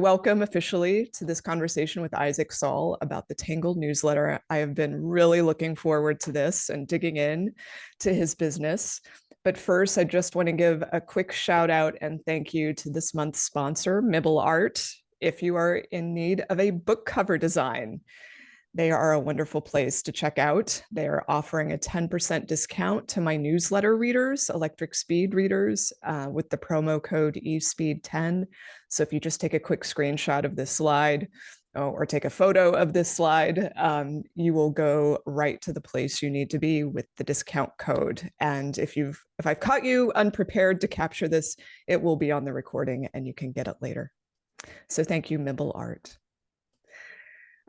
Welcome officially to this conversation with Isaac Saul about the Tangle newsletter. I have been really looking forward to this and digging in to his business. But first, I just want to give a quick shout out and thank you to this month's sponsor, Mibble Art. If you are in need of a book cover design, they are a wonderful place to check out. They are offering a 10% discount to my newsletter readers, Electric Speed readers, with the promo code eSpeed10. So if you just take a quick screenshot of this slide or take a photo of this slide, you will go right to the place you need to be with the discount code. And if I've caught you unprepared to capture this, it will be on the recording and you can get it later. So thank you, Mibble Art.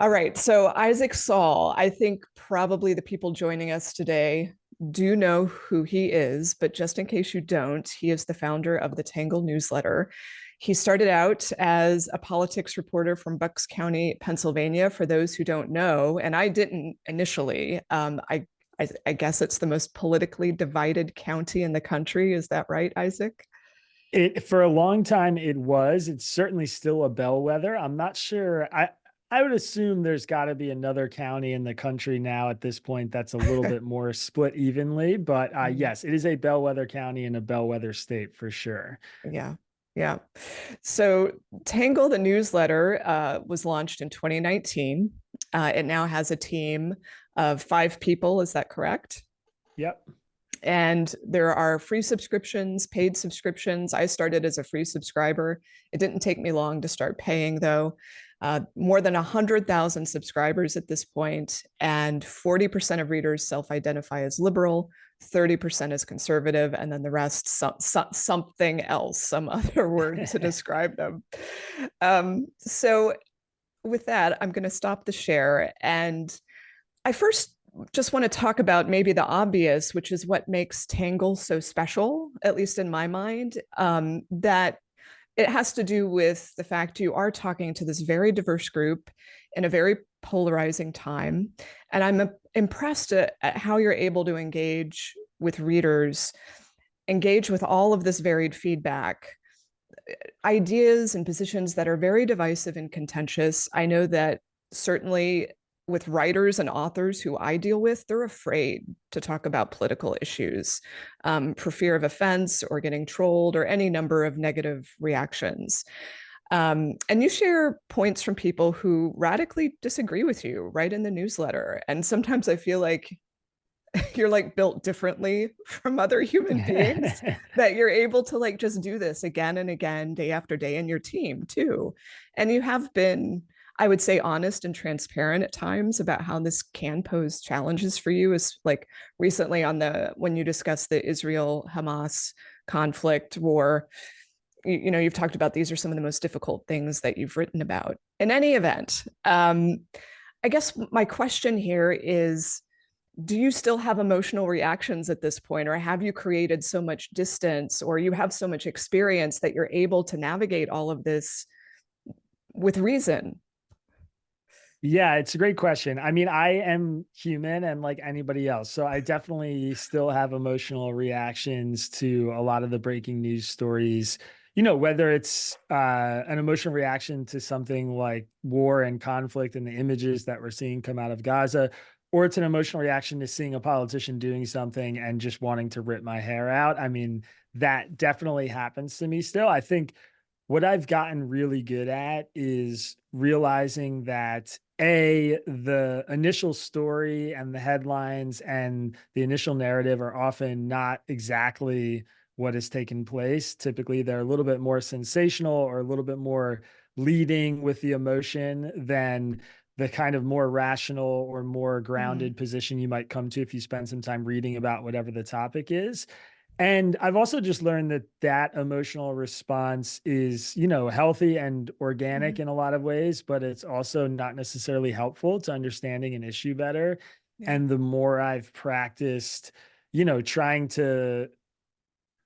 All right, so Isaac Saul, I think probably the people joining us today do know who he is, but just in case you don't, he is the founder of the Tangle newsletter. He started out as a politics reporter from Bucks County, Pennsylvania, for those who don't know, and I didn't initially. I guess it's the most politically divided county in the country. Is that right, Isaac? For a long time, it was. It's certainly still a bellwether. I'm not sure. I would assume there's got to be another county in the country now at this point that's a little bit more split evenly. But yes, it is a bellwether county and a bellwether state for sure. Yeah. Yeah. So Tangle, the newsletter, was launched in 2019. It now has a team of 5 people. Is that correct? Yep. And there are free subscriptions, paid subscriptions. I started as a free subscriber. It didn't take me long to start paying, though. More than 100,000 subscribers at this point, and 40% of readers self-identify as liberal, 30% as conservative, and then the rest something else, some other word to describe them. So with that, I'm going to stop the share. And I first just want to talk about maybe the obvious, which is what makes Tangle so special, at least in my mind, that it has to do with the fact you are talking to this very diverse group in a very polarizing time. And I'm impressed at how you're able to engage with readers, engage with all of this varied feedback, ideas and positions that are very divisive and contentious. I know that certainly with writers and authors who I deal with, they're afraid to talk about political issues for fear of offense or getting trolled or any number of negative reactions. And you share points from people who radically disagree with you right in the newsletter. And sometimes I feel like you're like built differently from other human beings, that you're able to like just do this again and again, day after day, in your team too. And you have been, I would say, honest and transparent at times about how this can pose challenges for you. Is like recently when you discussed the Israel-Hamas conflict war, you've talked about these are some of the most difficult things that you've written about. In any event, I guess my question here is, do you still have emotional reactions at this point, or have you created so much distance, or you have so much experience that you're able to navigate all of this with reason? Yeah, it's a great question. I mean, I am human and like anybody else. So I definitely still have emotional reactions to a lot of the breaking news stories. Whether it's an emotional reaction to something like war and conflict and the images that we're seeing come out of Gaza, or it's an emotional reaction to seeing a politician doing something and just wanting to rip my hair out. I mean, that definitely happens to me still. I think what I've gotten really good at is realizing that the initial story and the headlines and the initial narrative are often not exactly what has taken place. Typically, they're a little bit more sensational or a little bit more leading with the emotion than the kind of more rational or more grounded position you might come to if you spend some time reading about whatever the topic is. And I've also just learned that emotional response is, healthy and organic in a lot of ways, but it's also not necessarily helpful to understanding an issue better. Yeah. And the more I've practiced, trying to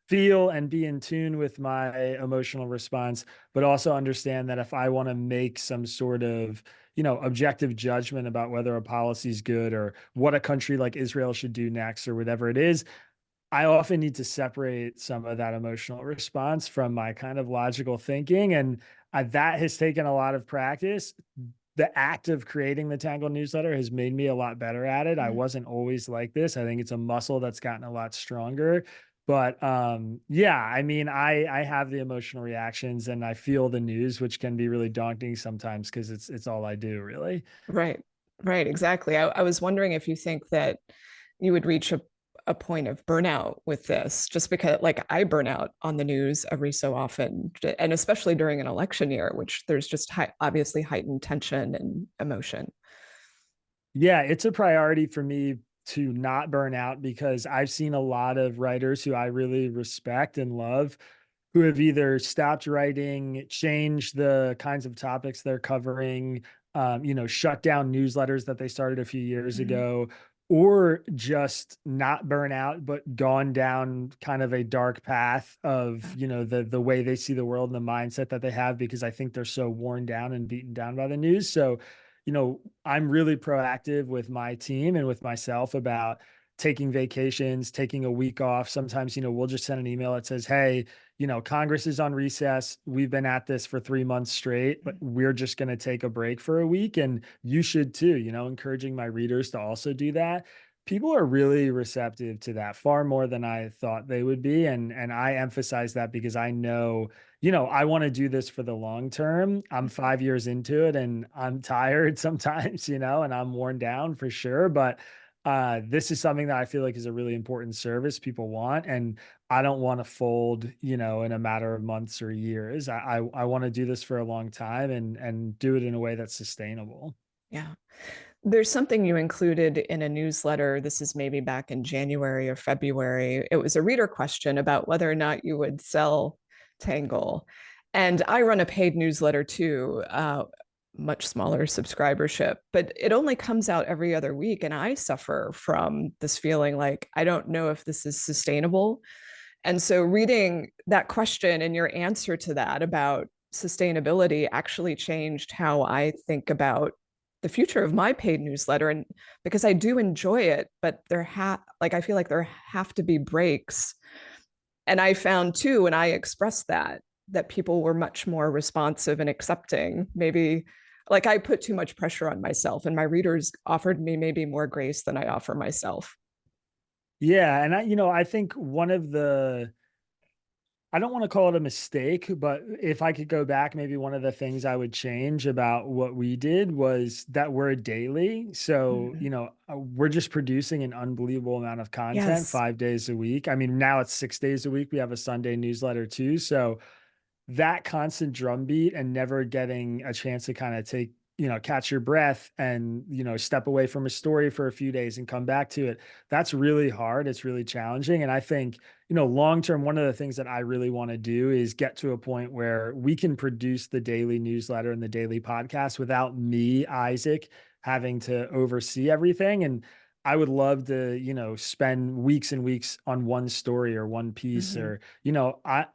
feel and be in tune with my emotional response, but also understand that if I want to make some sort of, objective judgment about whether a policy is good or what a country like Israel should do next or whatever it is, I often need to separate some of that emotional response from my kind of logical thinking. And that has taken a lot of practice. The act of creating the Tangle newsletter has made me a lot better at it. I Mm. wasn't always like this. I think it's a muscle that's gotten a lot stronger. But yeah, I mean, I have the emotional reactions and I feel the news, which can be really daunting sometimes because it's all I do, really. Right, right, exactly. I was wondering if you think that you would reach a point of burnout with this, just because, like, I burn out on the news every so often, and especially during an election year, which there's just obviously heightened tension and emotion. Yeah, it's a priority for me to not burn out because I've seen a lot of writers who I really respect and love who have either stopped writing, changed the kinds of topics they're covering, shut down newsletters that they started a few years Mhm. ago, or just not burn out, but gone down kind of a dark path of, Yeah. the way they see the world and the mindset that they have because I think they're so worn down and beaten down by the news. So, I'm really proactive with my team and with myself about taking vacations, taking a week off. Sometimes, we'll just send an email that says, "Hey, Congress is on recess. We've been at this for 3 months straight, but we're just going to take a break for a week. And you should too," encouraging my readers to also do that. People are really receptive to that far more than I thought they would be. And I emphasize that because I know, I want to do this for the long term. I'm 5 years into it and I'm tired sometimes, and I'm worn down for sure. But this is something that I feel like is a really important service people want. And I don't want to fold, in a matter of months or years. I want to do this for a long time and do it in a way that's sustainable. Yeah. There's something you included in a newsletter. This is maybe back in January or February. It was a reader question about whether or not you would sell Tangle. And I run a paid newsletter too, much smaller subscribership, but it only comes out every other week. And I suffer from this feeling like I don't know if this is sustainable. And so reading that question and your answer to that about sustainability actually changed how I think about the future of my paid newsletter. And because I do enjoy it, but I feel like there have to be breaks. And I found too, when I expressed that people were much more responsive and accepting. Maybe like I put too much pressure on myself, and my readers offered me maybe more grace than I offer myself. Yeah. And I think I don't want to call it a mistake, but if I could go back, maybe one of the things I would change about what we did was that we're a daily. So, Mhm. we're just producing an unbelievable amount of content Yes. 5 days a week. I mean, now it's 6 days a week. We have a Sunday newsletter too. So, that constant drumbeat and never getting a chance to kind of catch your breath and, step away from a story for a few days and come back to it. That's really hard. It's really challenging. And I think, long term, one of the things that I really want to do is get to a point where we can produce the daily newsletter and the daily podcast without me, Isaac, having to oversee everything. And I would love to, spend weeks and weeks on one story or one piece Mhm. or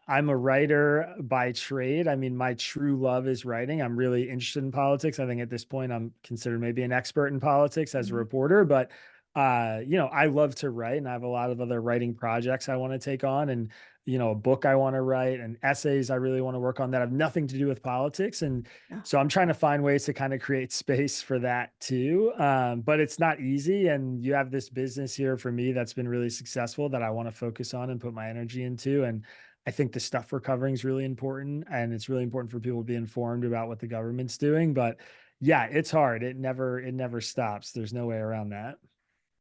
I'm a writer by trade. I mean, my true love is writing. I'm really interested in politics. I think at this point I'm considered maybe an expert in politics as a Mhm. reporter, but I love to write and I have a lot of other writing projects I want to take on and a book I want to write and essays I really want to work on that have nothing to do with politics. And Yeah. so I'm trying to find ways to kind of create space for that too. But it's not easy. And you have this business here for me that's been really successful that I want to focus on and put my energy into. And I think the stuff we're covering is really important. And it's really important for people to be informed about what the government's doing. But yeah, it's hard. It never stops. There's no way around that.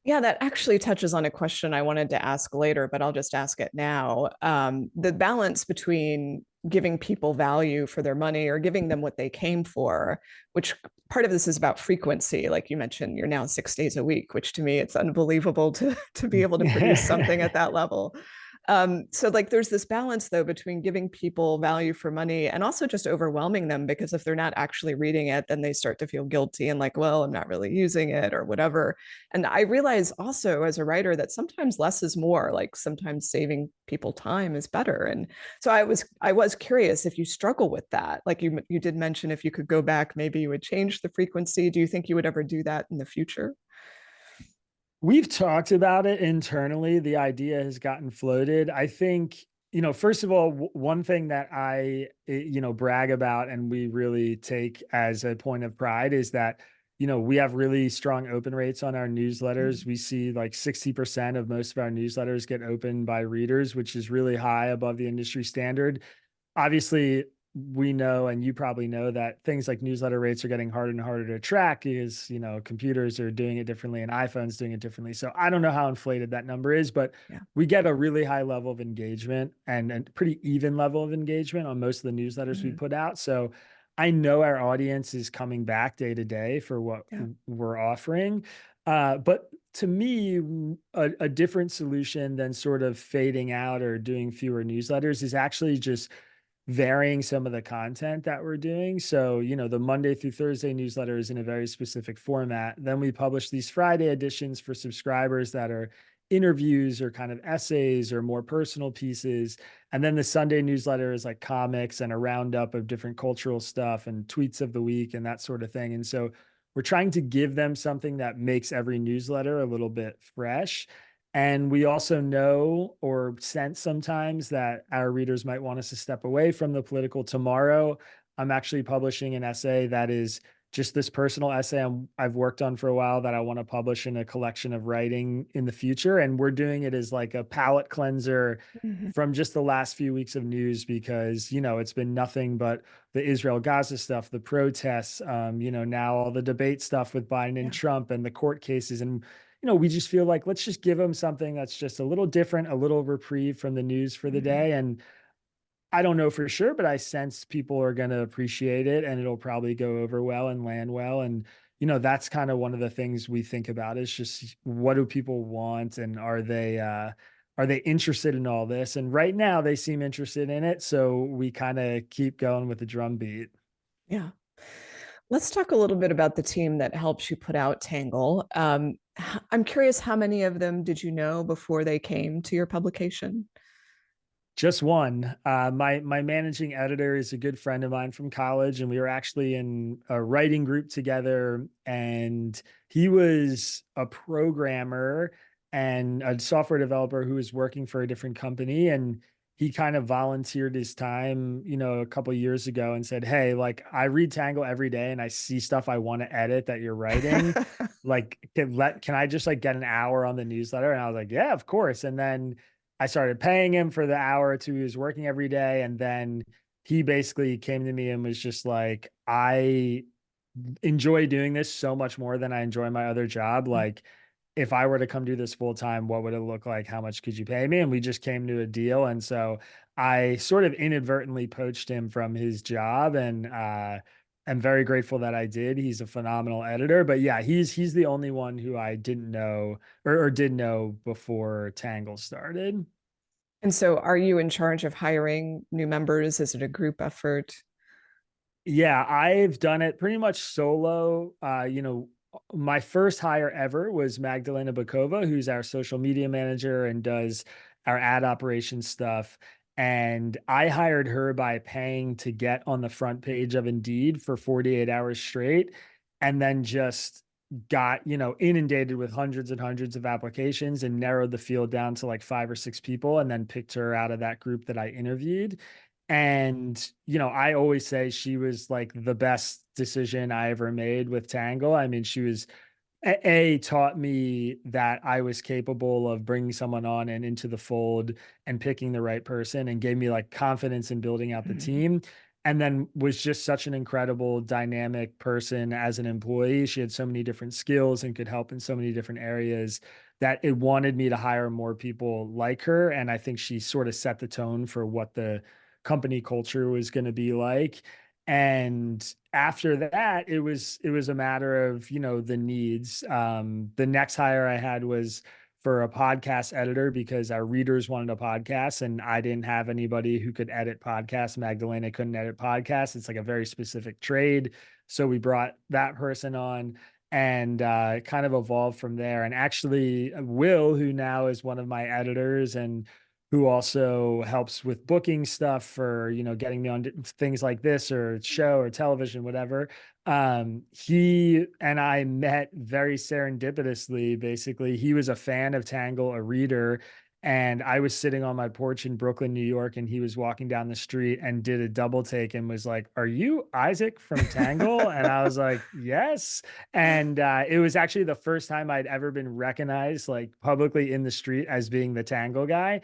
Yeah, that actually touches on a question I wanted to ask later, but I'll just ask it now. The balance between giving people value for their money or giving them what they came for, which part of this is about frequency. Like you mentioned, you're now 6 days a week, which to me, it's unbelievable to be able to produce something at that level. So like there's this balance though between giving people value for money and also just overwhelming them, because if they're not actually reading it, then they start to feel guilty and like, well, I'm not really using it or whatever. And I realize also as a writer that sometimes less is more. Like sometimes saving people time is better. And so I was curious if you struggle with that. Like you did mention if you could go back, maybe you would change the frequency. Do you think you would ever do that in the future? We've talked about it internally. The idea has gotten floated. I think First of all, one thing that brag about and we really take as a point of pride is that, we have really strong open rates on our newsletters. Mhm. We see like 60% of most of our newsletters get opened by readers, which is really high above the industry standard. Obviously, we know, and you probably know, that things like newsletter rates are getting harder and harder to track because, computers are doing it differently and iPhones doing it differently. So I don't know how inflated that number is, but Yeah. we get a really high level of engagement and a pretty even level of engagement on most of the newsletters we Mhm. put out. So I know our audience is coming back day to day for what Yeah. we're offering. But to me, a different solution than sort of fading out or doing fewer newsletters is actually just varying some of the content that we're doing. So, the Monday through Thursday newsletter is in a very specific format. Then we publish these Friday editions for subscribers that are interviews or kind of essays or more personal pieces. And then the Sunday newsletter is like comics and a roundup of different cultural stuff and tweets of the week and that sort of thing. And so we're trying to give them something that makes every newsletter a little bit fresh. And we also know or sense sometimes that our readers might want us to step away from the political. Tomorrow, I'm actually publishing an essay that is just this personal essay I've worked on for a while that I want to publish in a collection of writing in the future. And we're doing it as like a palate cleanser Mhm. from just the last few weeks of news because, it's been nothing but the Israel Gaza stuff, the protests, now all the debate stuff with Biden and Yeah. Trump and the court cases. And we just feel like let's just give them something that's just a little different, a little reprieve from the news for the Mhm. day. And I don't know for sure, but I sense people are going to appreciate it and it'll probably go over well and land well. And, that's kind of one of the things we think about is just what do people want and are they interested in all this? And right now they seem interested in it. So we kind of keep going with the drum beat. Yeah. Let's talk a little bit about the team that helps you put out Tangle. I'm curious, how many of them did you know before they came to your publication? Just one. My managing editor is a good friend of mine from college, and we were actually in a writing group together. And he was a programmer and a software developer who was working for a different company. And he kind of volunteered his time, a couple years ago, and said, "Hey, like I read Tangle every day, and I see stuff I want to edit that you're writing. Like, can I just like get an hour on the newsletter?" And I was like, "Yeah, of course." And then I started paying him for the hour or two he was working every day. And then he basically came to me and was just like, I enjoy doing this so much more than I enjoy my other job. Like, if I were to come do this full time, what would it look like? How much could you pay me? And we just came to a deal. And so I sort of inadvertently poached him from his job. And I'm very grateful that I did. He's a phenomenal editor. But yeah, he's the only one who I didn't know or did know before Tangle started. And so, are you in charge of hiring new members? Is it a group effort? Yeah, I've done it pretty much solo. My first hire ever was Magdalena Bakova, who's our social media manager and does our ad operations stuff. And I hired her by paying to get on the front page of Indeed for 48 hours straight, and then just got, inundated with hundreds and hundreds of applications and narrowed the field down to like 5 or 6 people and then picked her out of that group that I interviewed. And, I always say she was like the best decision I ever made with Tangle. I mean, she was taught me that I was capable of bringing someone on and into the fold and picking the right person and gave me like confidence in building out the Mhm. team. And then was just such an incredible dynamic person as an employee. She had so many different skills and could help in so many different areas that it wanted me to hire more people like her. And I think she sort of set the tone for what the company culture was going to be like. And after that, it was a matter of, the needs. The next hire I had was for a podcast editor because our readers wanted a podcast and I didn't have anybody who could edit podcasts. Magdalena couldn't edit podcasts. It's like a very specific trade. So we brought that person on and it kind of evolved from there. And actually, Will, who now is one of my editors and who also helps with booking stuff for, getting me on things like this or show or television, whatever. He and I met very serendipitously. Basically, he was a fan of Tangle, a reader, And I was sitting on my porch in Brooklyn, New York, and he was walking down the street and did a double take and was like, "Are you Isaac from Tangle?" And I was like, "Yes." And it was actually the first time I'd ever been recognized like publicly in the street as being the Tangle guy.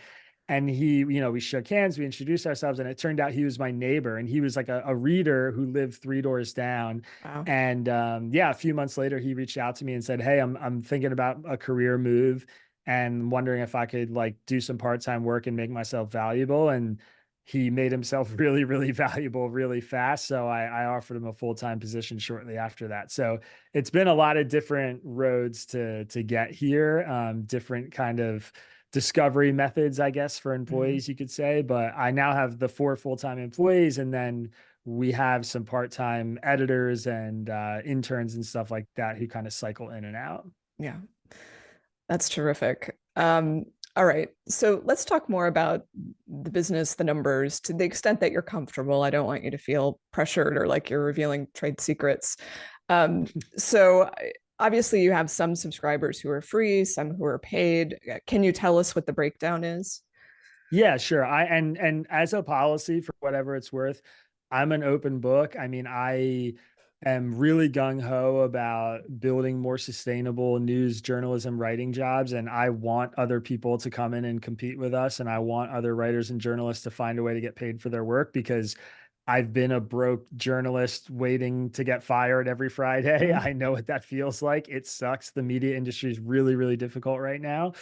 And he, we shook hands, we introduced ourselves, and it turned out he was my neighbor, and he was like a reader who lived 3 doors down. Wow. And yeah, a few months later, he reached out to me and said, "Hey, I'm thinking about a career move and wondering if I could like do some part-time work and make myself valuable." And he made himself really, really valuable really fast. So I offered him a full-time position shortly after that. So it's been a lot of different roads to get here, different kind of discovery methods, I guess, for Mhm. employees, you could say. But I now have the 4 full-time employees, and then we have some part-time editors and interns and stuff like that who kind of cycle in and out. Yeah, that's terrific. All right. So let's talk more about the business, the numbers, to the extent that you're comfortable. I don't want you to feel pressured or like you're revealing trade secrets. Um, so obviously you have some subscribers who are free, some who are paid. Can you tell us what the breakdown is? Yeah, sure. And as a policy, for whatever it's worth, I'm an open book. I mean, I am really gung ho about building more sustainable news journalism writing jobs, and I want other people to come in and compete with us, and I want other writers and journalists to find a way to get paid for their work, because I've been a broke journalist waiting to get fired every Friday. Mm, I know what that feels like. It sucks. The media industry is really, really difficult right now.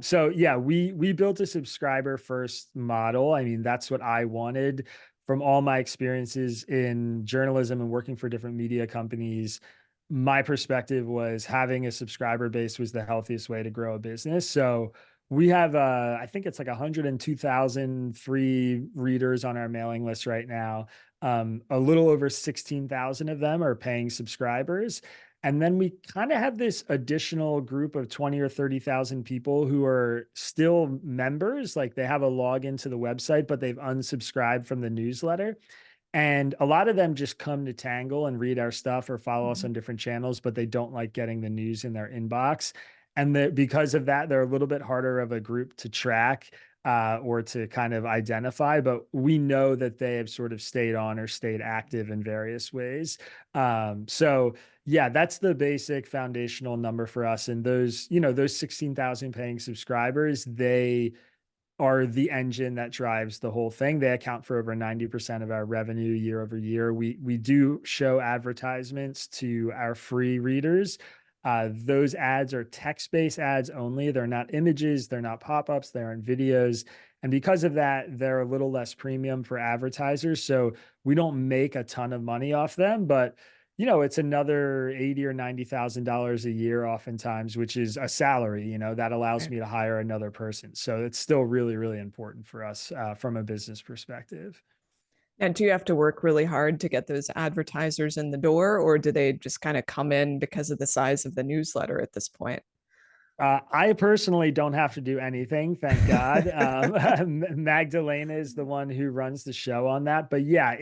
So yeah, we built a subscriber first model. I mean, that's what I wanted from all my experiences in journalism and working for different media companies. My perspective was having a subscriber base was the healthiest way to grow a business. So we have I think it's like 102,000 free readers on our mailing list right now. A little over 16,000 of them are paying subscribers. And then we kind of have this additional group of 20 or 30,000 people who are still members. Like they have a login to the website, but they've unsubscribed from the newsletter. And a lot of them just come to Tangle and read our stuff or follow us mhm. on different channels, but they don't like getting the news in their inbox. And because of that, they're a little bit harder of a group to track or to kind of identify. But we know that they have sort of stayed on or stayed active in various ways. So yeah, that's the basic foundational number for us. And those 16,000 paying subscribers, they are the engine that drives the whole thing. They account for over 90% of our revenue year over year. We do show advertisements to our free readers. Those ads are text-based ads only. They're not images, they're not pop-ups, they aren't videos. And because of that, they're a little less premium for advertisers. So we don't make a ton of money off them, but it's another 80 or $90,000 a year oftentimes, which is a salary, that allows Right. me to hire another person. So it's still really, really important for us from a business perspective. And do you have to work really hard to get those advertisers in the door, or do they just kind of come in because of the size of the newsletter at this point? I personally don't have to do anything, thank God. Magdalena is the one who runs the show on that. But yeah,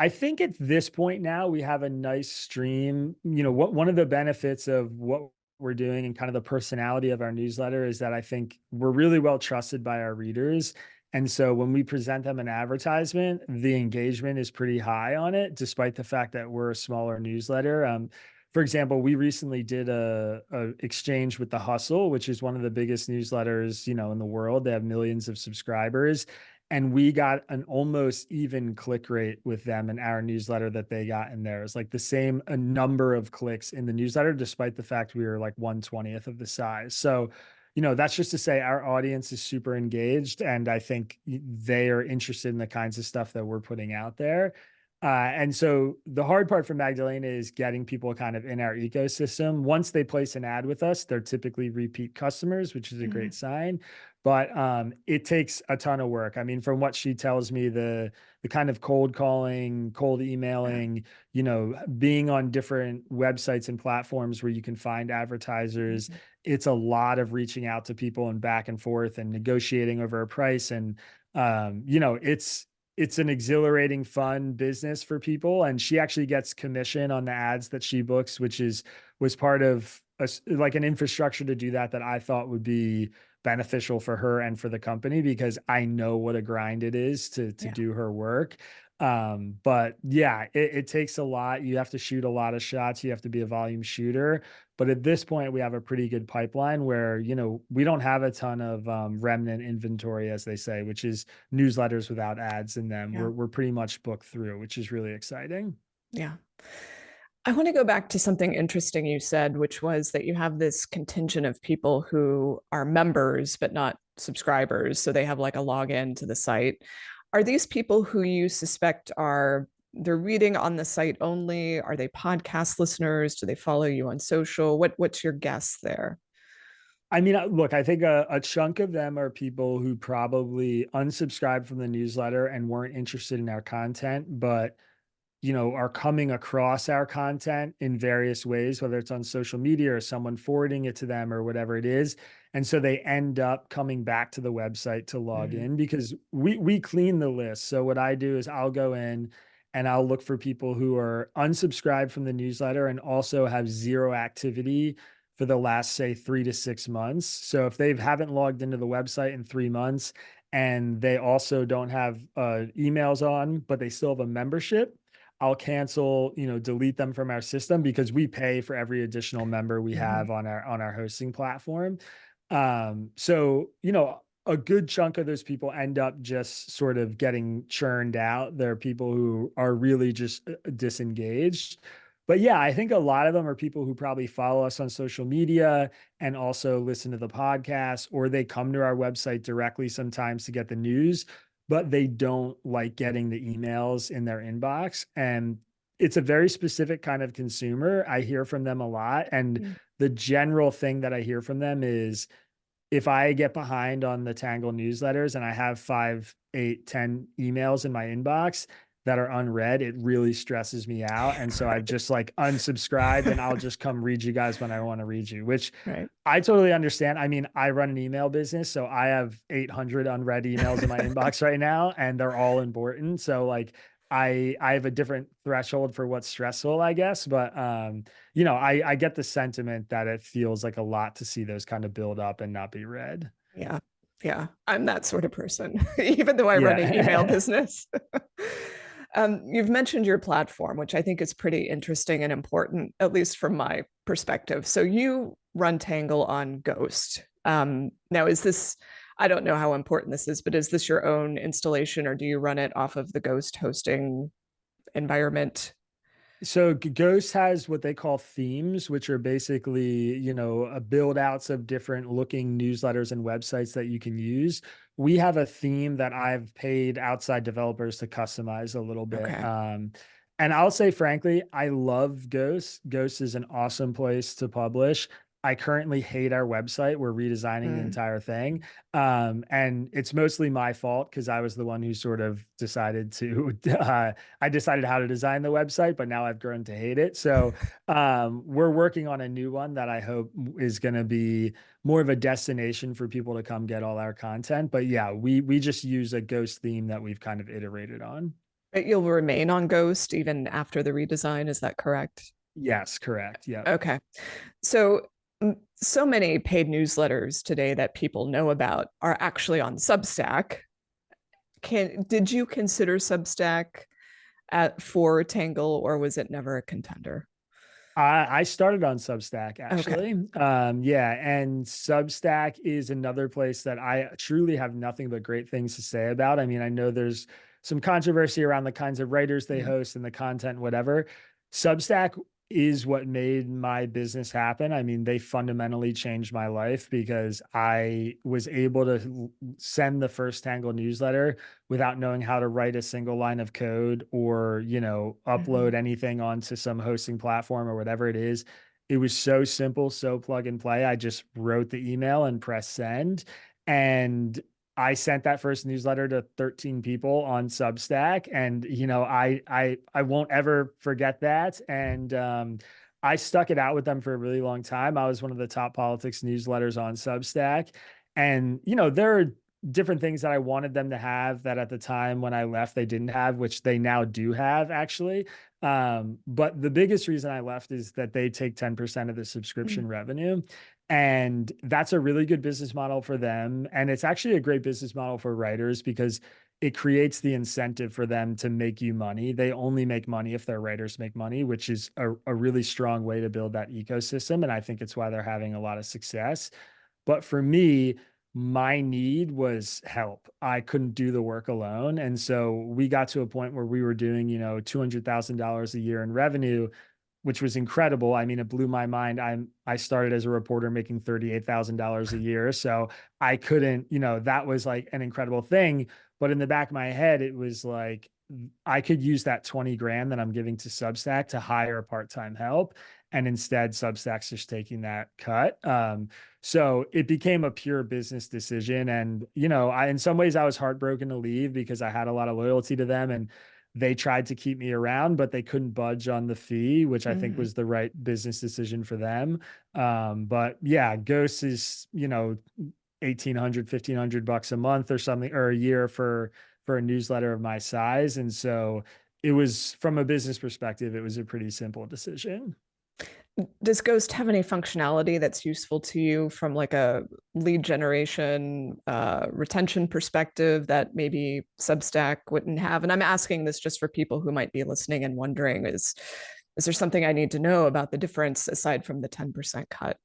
I think at this point now we have a nice stream. What one of the benefits of what we're doing and kind of the personality of our newsletter is that I think we're really well trusted by our readers. And so when we present them an advertisement, the engagement is pretty high on it, despite the fact that we're a smaller newsletter. For example, we recently did a exchange with The Hustle, which is one of the biggest newsletters, in the world. They have millions of subscribers, and we got an almost even click rate with them in our newsletter that they got in theirs. Like the same a number of clicks in the newsletter, despite the fact we were like 1/20th of the size. So, that's just to say our audience is super engaged, and I think they are interested in the kinds of stuff that we're putting out there. And so the hard part for Magdalena is getting people kind of in our ecosystem. Once they place an ad with us, they're typically repeat customers, which is a Mhm. great sign. But it takes a ton of work. I mean, from what she tells me, the kind of cold calling, cold Yeah. emailing, being on different websites and platforms where you can find advertisers, Mhm. it's a lot of reaching out to people and back and forth and negotiating over a price. And it's an exhilarating, fun business for people. And she actually gets commission on the ads that she books, which was part of like an infrastructure to do that I thought would be beneficial for her and for the company, because I know what a grind it is to Yeah. do her work. But yeah, it takes a lot. You have to shoot a lot of shots. You have to be a volume shooter. But at this point, we have a pretty good pipeline where, we don't have a ton of remnant inventory, as they say, which is newsletters without ads in them. Yeah. We're pretty much booked through, which is really exciting. Yeah. I want to go back to something interesting you said, which was that you have this contingent of people who are members but not subscribers. So they have like a login to the site. Are these people who you suspect they're reading on the site only? Are they podcast listeners? Do they follow you on social? What's your guess there? I mean, look, I think a chunk of them are people who probably unsubscribed from the newsletter and weren't interested in our content, but are coming across our content in various ways, whether it's on social media or someone forwarding it to them or whatever it is. And so they end up coming back to the website to log Mhm. in, because we clean the list. So what I do is I'll go in and I'll look for people who are unsubscribed from the newsletter and also have zero activity for the last, say, 3 to 6 months. So if they haven't logged into the website in 3 months and they also don't have emails on, but they still have a membership, I'll cancel, delete them from our system, because we pay for every additional member we Mhm. have on our hosting platform. So, a good chunk of those people end up just sort of getting churned out. There are people who are really just disengaged. But yeah, I think a lot of them are people who probably follow us on social media and also listen to the podcast, or they come to our website directly sometimes to get the news, but they don't like getting the emails in their inbox. And it's a very specific kind of consumer. I hear from them a lot. And Mm. the general thing that I hear from them is, if I get behind on the Tangle newsletters and I have 5, 8, 10 emails in my inbox that are unread, it really stresses me out. And so I've just like unsubscribed, and I'll just come read you guys when I want to read you, which Right. I totally understand. I mean, I run an email business, so I have 800 unread emails in my inbox right now, and they're all important. So like I have a different threshold for what's stressful, I guess. But I get the sentiment that it feels like a lot to see those kind of build up and not be read. Yeah. Yeah. I'm that sort of person, even though I run an email Yeah. business. You've mentioned your platform, which I think is pretty interesting and important, at least from my perspective. So you run Tangle on Ghost. Now, I don't know how important this is, but is this your own installation, or do you run it off of the Ghost hosting environment? So Ghost has what they call themes, which are basically, build outs of different looking newsletters and websites that you can use. We have a theme that I've paid outside developers to customize a little bit. Okay. And I'll say, frankly, I love Ghost. Ghost is an awesome place to publish. I currently hate our website. We're redesigning the Mm. entire thing. And it's mostly my fault, because I was the one who sort of decided to I decided how to design the website, but now I've grown to hate it. So we're working on a new one that I hope is going to be more of a destination for people to come get all our content. But yeah, we just use a Ghost theme that we've kind of iterated on. But you'll remain on Ghost even after the redesign, is that correct? Yes, correct. Yep. Okay. So, so many paid newsletters today that people know about are actually on Substack. Did you consider Substack for Tangle, or was it never a contender? I started on Substack, Okay. actually. Yeah, and Substack is another place that I truly have nothing but great things to say about. I mean, I know there's some controversy around the kinds of writers they Mm. host and the content, whatever. Substack is what made my business happen. I mean, they fundamentally changed my life, because I was able to send the first Tangle newsletter without knowing how to write a single line of code, or, Mhm. upload anything onto some hosting platform or whatever it is. It was so simple, so plug and play. I just wrote the email and pressed send. And I sent that first newsletter to 13 people on Substack. And, I won't ever forget that. And I stuck it out with them for a really long time. I was one of the top politics newsletters on Substack. And, there are different things that I wanted them to have that at the time when I left they didn't have, which they now do have, actually. But the biggest reason I left is that they take 10% of the Mm. subscription revenue. And that's a really good business model for them. And it's actually a great business model for writers because it creates the incentive for them to make you money. They only make money if their writers make money, which is a really strong way to build that ecosystem. And I think it's why they're having a lot of success. But for me, my need was help. I couldn't do the work alone. And so we got to a point where we were doing, $200,000 a year in revenue, which was incredible. I mean, it blew my mind. I started as a reporter making $38,000 a year. So I couldn't, that was like an incredible thing. But in the back of my head, it was like I could use that 20 grand that I'm giving to Substack to hire part-time help. And instead, Substack's just taking that cut. So it became a pure business decision. And, in some ways I was heartbroken to leave because I had a lot of loyalty to them, and they tried to keep me around, but they couldn't budge on the fee, which I think Mm. was the right business decision for them. But yeah, Ghost is, 1,800, 1,500 bucks a month or something, or a year for a newsletter of my size. And so it was, from a business perspective, it was a pretty simple decision. Does Ghost have any functionality that's useful to you from like a lead generation, retention perspective that maybe Substack wouldn't have? And I'm asking this just for people who might be listening and wondering, is there something I need to know about the difference aside from the 10% cut?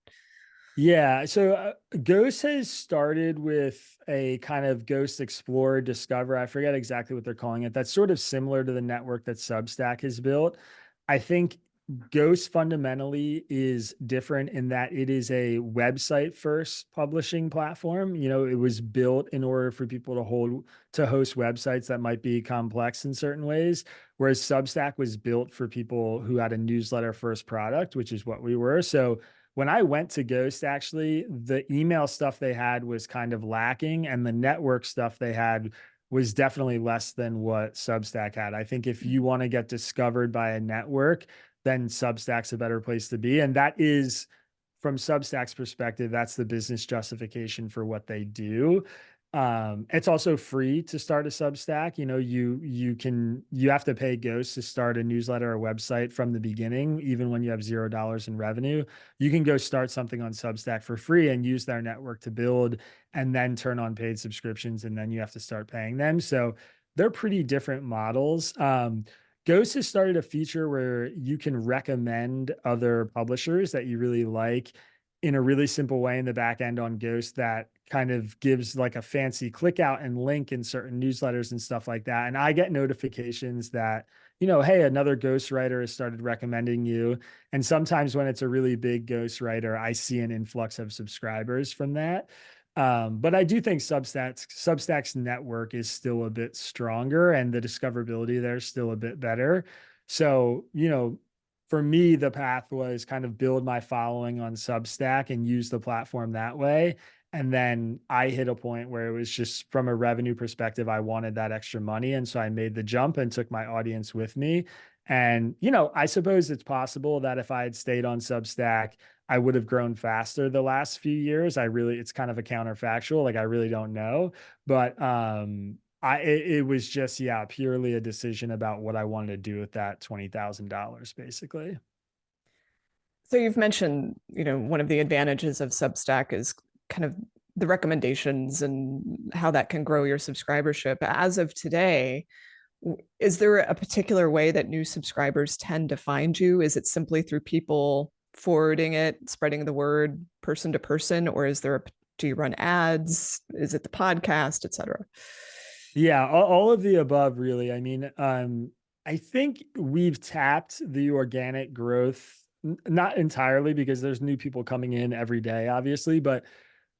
Yeah. So Ghost has started with a kind of Ghost Explorer Discover. I forget exactly what they're calling it. That's sort of similar to the network that Substack has built. I think Ghost fundamentally is different in that it is a website first publishing platform. It was built in order for people to host websites that might be complex in certain ways, whereas Substack was built for people who had a newsletter first product, which is what we were. So when I went to Ghost, actually, the email stuff they had was kind of lacking, and the network stuff they had was definitely less than what Substack had. I think if you want to get discovered by a network, then Substack's a better place to be. And that is, from Substack's perspective, that's the business justification for what they do. It's also free to start a Substack. You have to pay Ghost to start a newsletter or website from the beginning, even when you have $0 in revenue. You can go start something on Substack for free and use their network to build, and then turn on paid subscriptions, and then you have to start paying them. So they're pretty different models. Ghost has started a feature where you can recommend other publishers that you really like in a really simple way in the back end on Ghost that kind of gives like a fancy click out and link in certain newsletters and stuff like that. And I get notifications that, hey, another ghostwriter has started recommending you. And sometimes when it's a really big ghostwriter, I see an influx of subscribers from that. But I do think Substack's network is still a bit stronger, and the discoverability there is still a bit better. So, for me, the path was kind of build my following on Substack and use the platform that way. And then I hit a point where it was just, from a revenue perspective, I wanted that extra money. And so I made the jump and took my audience with me. And, I suppose it's possible that if I had stayed on Substack, I would have grown faster the last few years. It's kind of a counterfactual. Like, I really don't know. But it was just, yeah, purely a decision about what I wanted to do with that $20,000, basically. So you've mentioned, one of the advantages of Substack is kind of the recommendations and how that can grow your subscribership. As of today, is there a particular way that new subscribers tend to find you? Is it simply through people forwarding it, spreading the word person to person, or do you run ads? Is it the podcast, et cetera? Yeah, all of the above, really. I mean, I think we've tapped the organic growth, not entirely because there's new people coming in every day, obviously, but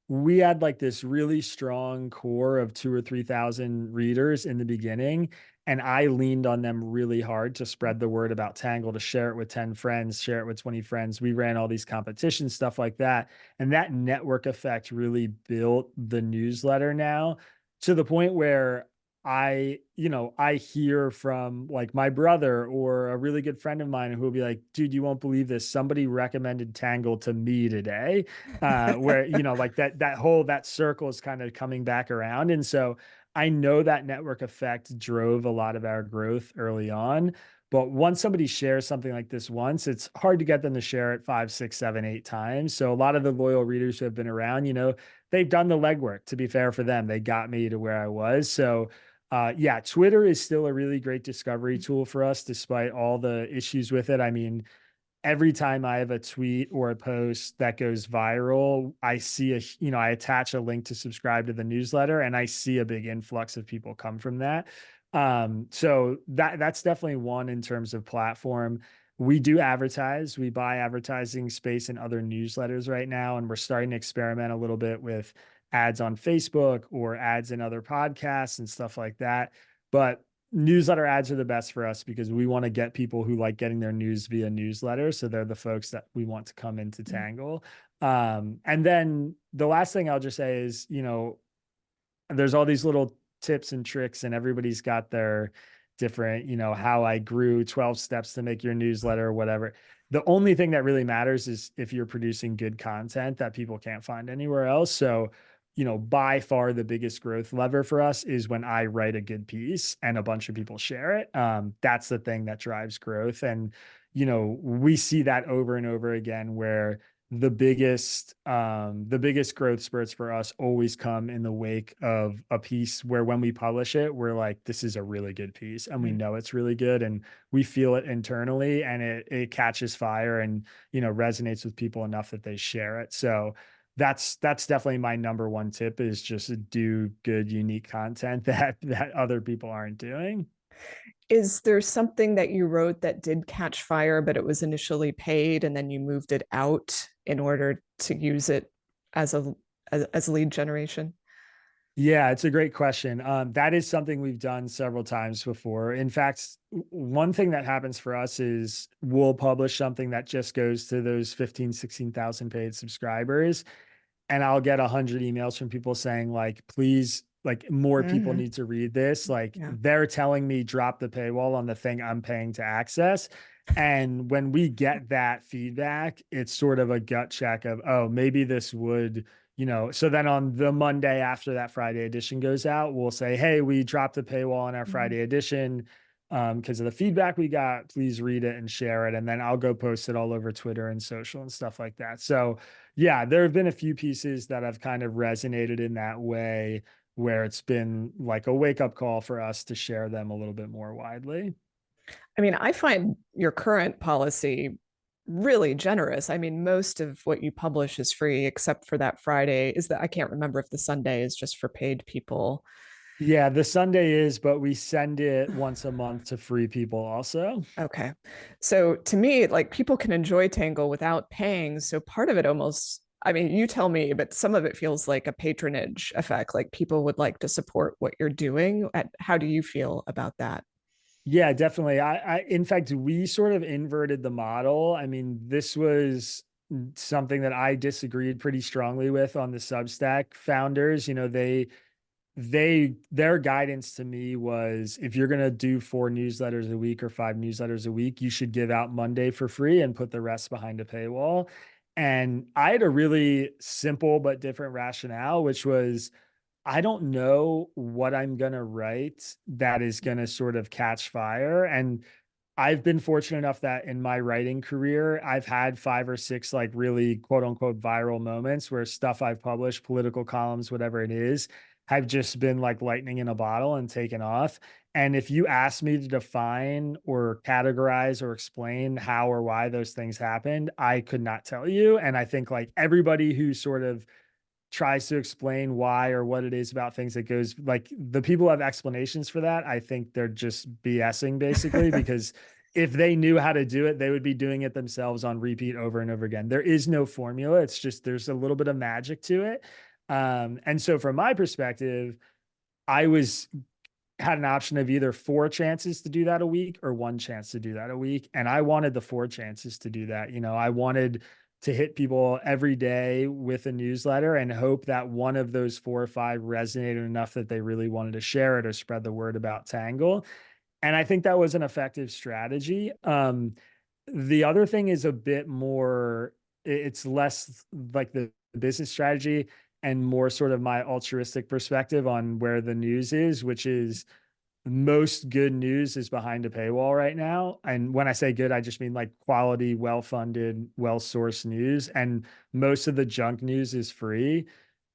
we had like this really strong core of 2 or 3 thousand readers in the beginning. And I leaned on them really hard to spread the word about Tangle, to share it with 10 friends, share it with 20 friends. We ran all these competitions, stuff like that. And that network effect really built the newsletter now to the point where I hear from like my brother or a really good friend of mine who will be like, dude, you won't believe this. Somebody recommended Tangle to me today. Where, like that circle is kind of coming back around. And so I know that network effect drove a lot of our growth early on, But once somebody shares something like this once, it's hard to get them to share it 5, 6, 7, 8 times. So a lot of the loyal readers who have been around, they've done the legwork. To be fair for them, they got me to where I was. So yeah, Twitter is still a really great discovery tool for us, despite all the issues with it. I mean, every time I have a tweet or a post that goes viral, I see I attach a link to subscribe to the newsletter, and I see a big influx of people come from that. So that's definitely one in terms of platform. We do advertise, we buy advertising space in other newsletters right now, and we're starting to experiment a little bit with ads on Facebook or ads in other podcasts and stuff like that. But newsletter ads are the best for us because we want to get people who like getting their news via newsletter. So they're the folks that we want to come into Tangle. And then the last thing I'll just say is, there's all these little tips and tricks, and everybody's got their different, how I grew 12 steps to make your newsletter or whatever. The only thing that really matters is if you're producing good content that people can't find anywhere else. So, by far the biggest growth lever for us is when I write a good piece and a bunch of people share it. That's the thing that drives growth. And, we see that over and over again where the biggest growth spurts for us always come in the wake of a piece where when we publish it, we're like, this is a really good piece and we Mhm. know it's really good and we feel it internally and it catches fire and, resonates with people enough that they share it. So that's definitely my number one tip is just do good, unique content that other people aren't doing. Is there something that you wrote that did catch fire, but it was initially paid and then you moved it out in order to use it as as lead generation? Yeah, it's a great question. That is something we've done several times before. In fact, one thing that happens for us is we'll publish something that just goes to those 15, 16,000 paid subscribers. And I'll get 100 emails from people saying, like, please, like, more people Hmm. need to read this. Like, Yeah. they're telling me drop the paywall on the thing I'm paying to access. And when we get that feedback, it's sort of a gut check of, oh, maybe this would, so then on the Monday after that Friday edition goes out, we'll say, hey, we dropped the paywall on our Mhm. Friday edition because of the feedback we got. Please read it and share it. And then I'll go post it all over Twitter and social and stuff like that. So, yeah, there have been a few pieces that have kind of resonated in that way where it's been like a wake up call for us to share them a little bit more widely. I mean, I find your current policy really generous. I mean, most of what you publish is free, except for that Friday. Is that I can't remember if the Sunday is just for paid people. Yeah, the Sunday is, but we send it once a month to free people also. Okay. So to me, like people can enjoy Tangle without paying. So part of it almost, I mean, you tell me, but some of it feels like a patronage effect. Like people would like to support what you're doing. How do you feel about that? Yeah, definitely. In fact, we sort of inverted the model. I mean, this was something that I disagreed pretty strongly with on the Substack founders. Their guidance to me was if you're going to do 4 newsletters a week or 5 newsletters a week, you should give out Monday for free and put the rest behind a paywall. And I had a really simple but different rationale, which was I don't know what I'm going to write that is going to sort of catch fire. And I've been fortunate enough that in my writing career, I've had 5 or 6 like really quote unquote viral moments where stuff I've published, political columns, whatever it is, have just been like lightning in a bottle and taken off. And if you ask me to define or categorize or explain how or why those things happened, I could not tell you. And I think like everybody who sort of tries to explain why or what it is about things that goes like the people who have explanations for that, I think they're just BSing basically because if they knew how to do it, they would be doing it themselves on repeat over and over again. There is no formula. It's just there's a little bit of magic to it. And so from my perspective, I was had an option of either 4 chances to do that a week or 1 chance to do that a week. And I wanted the 4 chances to do that. I wanted to hit people every day with a newsletter and hope that one of those 4 or 5 resonated enough that they really wanted to share it or spread the word about Tangle. And I think that was an effective strategy. The other thing is a bit more, it's less like the business strategy and more sort of my altruistic perspective on where the news is, which is most good news is behind a paywall right now. And when I say good, I just mean like quality, well-funded, well-sourced news. And most of the junk news is free.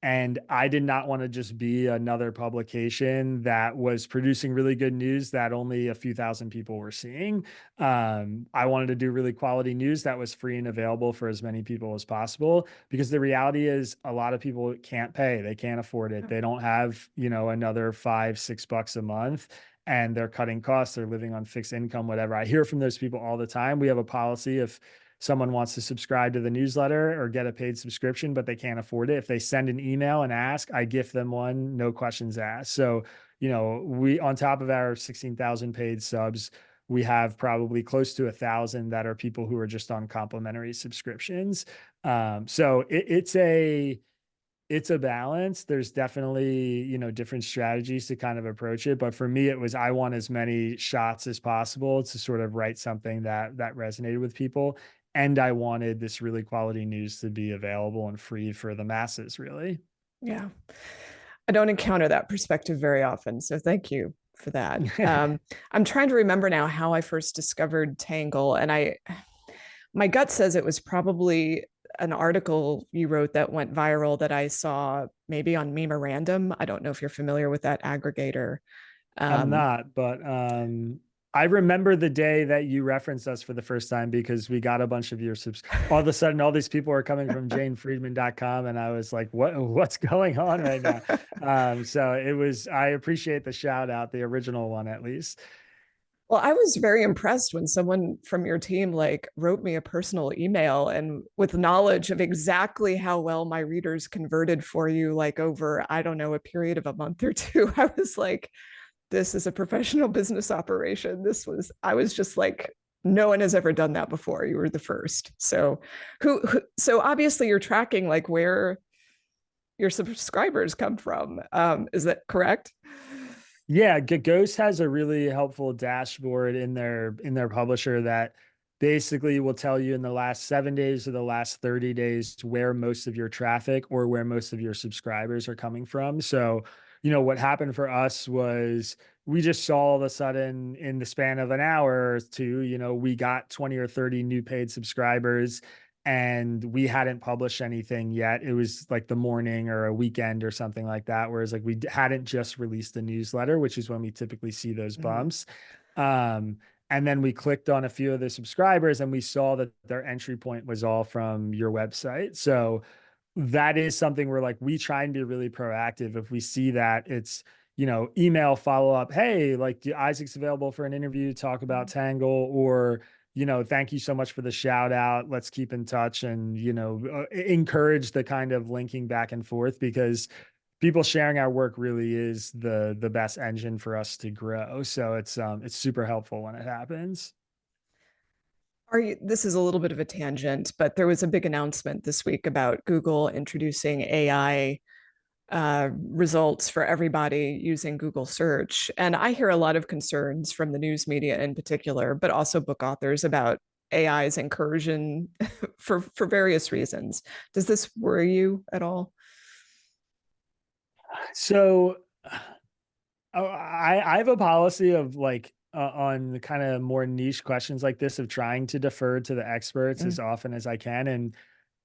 And I did not want to just be another publication that was producing really good news that only a few thousand people were seeing. I wanted to do really quality news that was free and available for as many people as possible, because the reality is a lot of people can't pay. They can't afford it. They don't have, another $5, $6 a month, and they're cutting costs. They're living on fixed income, whatever. I hear from those people all the time. We have a policy: if someone wants to subscribe to the newsletter or get a paid subscription, but they can't afford it, if they send an email and ask, I gift them one, no questions asked. So, we, on top of our 16,000 paid subs, we have probably close to 1,000 that are people who are just on complimentary subscriptions. So it's a balance. There's definitely, different strategies to kind of approach it. But for me, it was, I want as many shots as possible to sort of write something that resonated with people. And I wanted this really quality news to be available and free for the masses, really. Yeah. I don't encounter that perspective very often. So thank you for that. I'm trying to remember now how I first discovered Tangle. And my gut says it was probably an article you wrote that went viral that I saw maybe on Memorandum. I don't know if you're familiar with that aggregator. I'm Um, not, but I remember the day that you referenced us for the first time, because we got a bunch of your subs. All of a sudden, all these people are coming from janefriedman.com, and I was like, what's going on right now? So it was, I appreciate the shout out, the original one at least. Well, I was very impressed when someone from your team like wrote me a personal email and with knowledge of exactly how well my readers converted for you, like over, I don't know, a period of a month or two. I was like, this is a professional business operation. I was just like, no one has ever done that before. You were the first. So so obviously you're tracking like where your subscribers come from. Is that correct? Yeah, Ghost has a really helpful dashboard in their publisher that basically will tell you in the last 7 days or the last 30 days where most of your traffic or where most of your subscribers are coming from. So, what happened for us was we just saw all of a sudden in the span of an hour or two, we got 20 or 30 new paid subscribers, and we hadn't published anything yet. It was like the morning or a weekend or something like that. Whereas like we hadn't just released the newsletter, which is when we typically see those Mm, bumps. Um, and then we clicked on a few of the subscribers and we saw that their entry point was all from your website. So that is something where like we try and be really proactive. If we see that it's, email follow up, hey, like Isaac's available for an interview, talk about mm. Tangle, or, thank you so much for the shout out. Let's keep in touch, and, encourage the kind of linking back and forth, because people sharing our work really is the best engine for us to grow. So it's super helpful when it happens. This is a little bit of a tangent, but there was a big announcement this week about Google introducing AI results for everybody using Google search. And I hear a lot of concerns from the news media in particular, but also book authors about AI's incursion for various reasons. Does this worry you at all? So I have a policy of like on the kind of more niche questions like this, of trying to defer to the experts Mm, as often as I can. And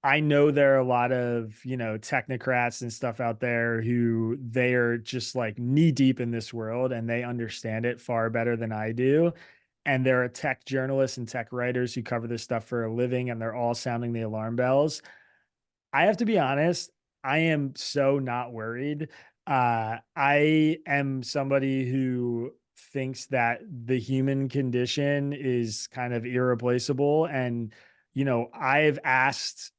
I know there are a lot of, technocrats and stuff out there who they are just like knee deep in this world and they understand it far better than I do. And there are tech journalists and tech writers who cover this stuff for a living, and they're all sounding the alarm bells. I have to be honest, I am so not worried. I am somebody who thinks that the human condition is kind of irreplaceable. And, I've asked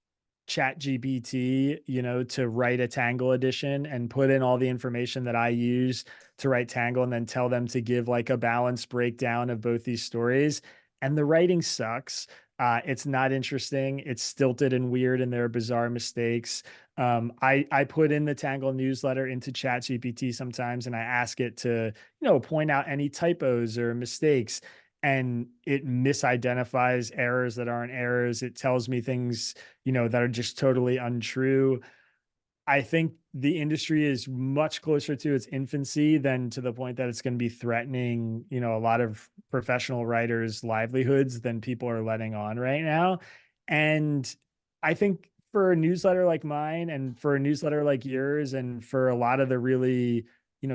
Chat GPT, to write a Tangle edition and put in all the information that I use to write Tangle, and then tell them to give like a balanced breakdown of both these stories. And the writing sucks. It's not interesting. It's stilted and weird, and there are bizarre mistakes. I put in the Tangle newsletter into Chat GPT sometimes, and I ask it to, point out any typos or mistakes, and it misidentifies errors that aren't errors. It tells me things, that are just totally untrue. I think the industry is much closer to its infancy than to the point that it's going to be threatening, a lot of professional writers' livelihoods than people are letting on right now. And I think for a newsletter like mine and for a newsletter like yours and for a lot of the really,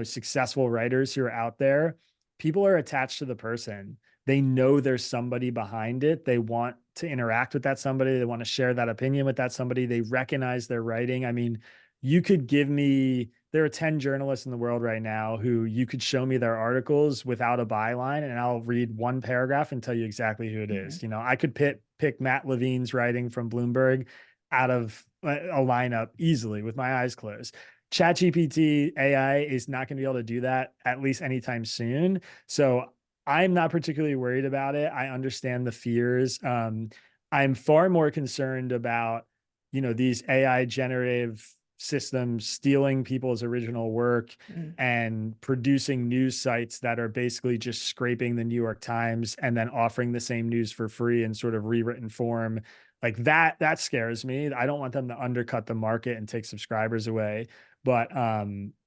successful writers who are out there, people are attached to the person. They know there's somebody behind it. They want to interact with that somebody. They want to share that opinion with that somebody. They recognize their writing. I mean, you could give me, there are 10 journalists in the world right now who you could show me their articles without a byline, and I'll read one paragraph and tell you exactly who it Mhm. is. I could pick Matt Levine's writing from Bloomberg out of a lineup easily with my eyes closed. ChatGPT AI is not going to be able to do that at least anytime soon. So I'm not particularly worried about it. I understand the fears. I'm far more concerned about, these AI generative systems stealing people's original work Mm. and producing news sites that are basically just scraping the New York Times and then offering the same news for free in sort of rewritten form. Like that scares me. I don't want them to undercut the market and take subscribers away. But